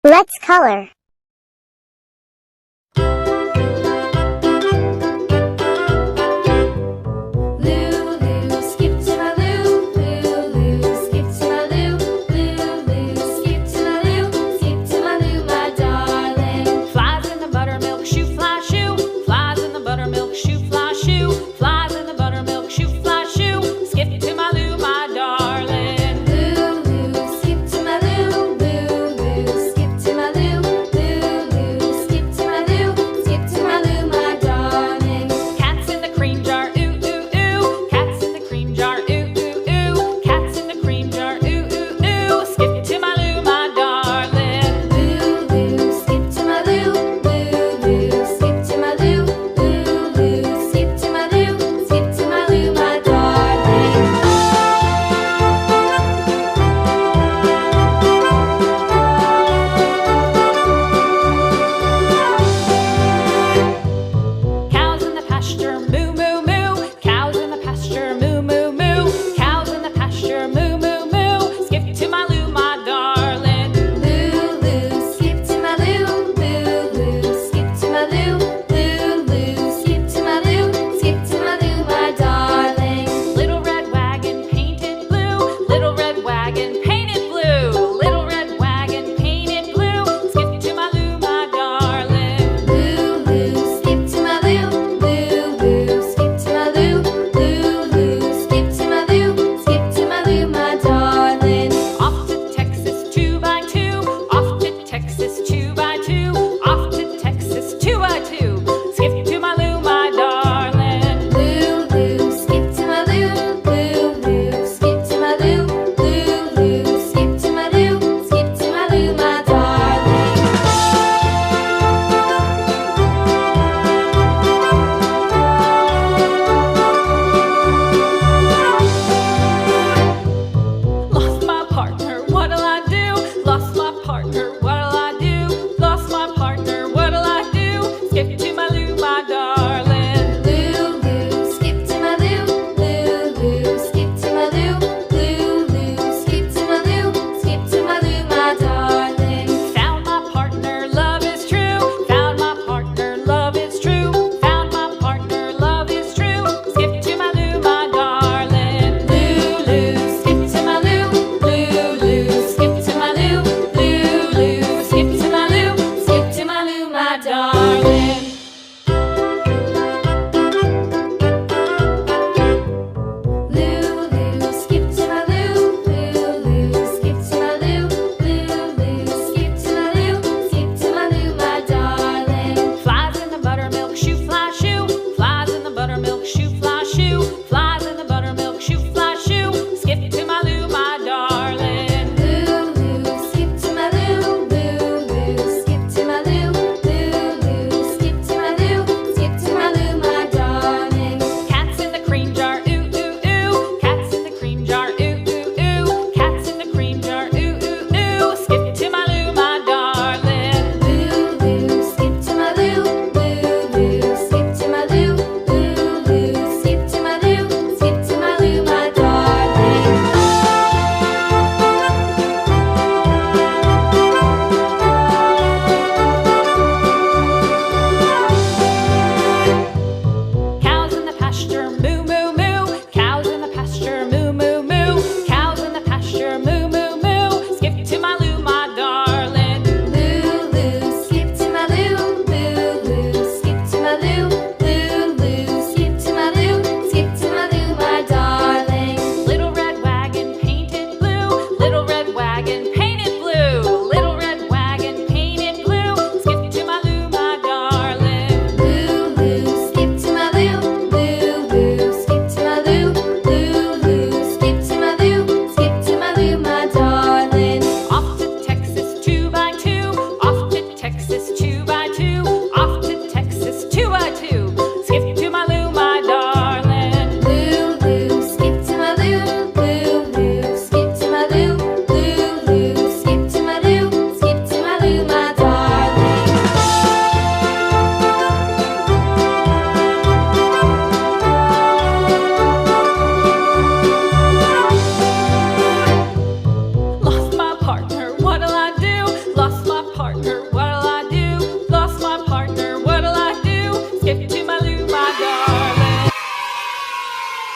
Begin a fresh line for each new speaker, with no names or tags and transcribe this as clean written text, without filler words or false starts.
Let's color.
Lulu, skip to my Lou. Lulu, skip to my Lou. Lulu, skip to my Lou. Skip to my Lou, my darling.
Flies in the buttermilk shoe, fly shoe. Flies in the buttermilk shoe, fly shoe. Flies in the buttermilk shoe, fly shoe. Skip to my Lou, my darling.
Lulu, skip to my Lou. Lulu, skip to my Lou. Lulu, skip to my Lou. Skip to my Lou, my darling.
Cats in the cream jar, ooh ooh ooh. Cats in the cream jar, ooh ooh ooh. Cats in the cream jar, ooh ooh ooh. Skip to my Lou, my darling.
Lulu, skip to my Lou. Lulu, skip to my Lou. Lulu, skip to my Lou. Skip to my Lou, my darling.
Cows in the pasture, moo moo moo. Cows in the pasture, moo moo moo. Cows in the pasture, moo moo moo. Skip to my Lou, my darling.
Lulu, skip to my Lou. Lulu, skip to my Lou. Lulu, skip to my Lou. Skip to my Lou, my darling.
Little red wagon painted blue. Little red wagon painted blue. Little red wagon painted blue. Skip to my Lou, my darling.
Lulu, skip to my Lou. Lulu, skip to my Lou. Lulu, skip to my Lou. Skip to my Lou, my darling.
Off to Texas 2x2. Off to Texas 2x2. Off to Texas 2x2. Skip to my Lou, my darling.
Lulu, skip to my Lou. Lulu, skip to my Lou. Lulu, skip to my Lou. Skip to my Lou, my darling.
Lost my partner, what'll I do? Lost my partner,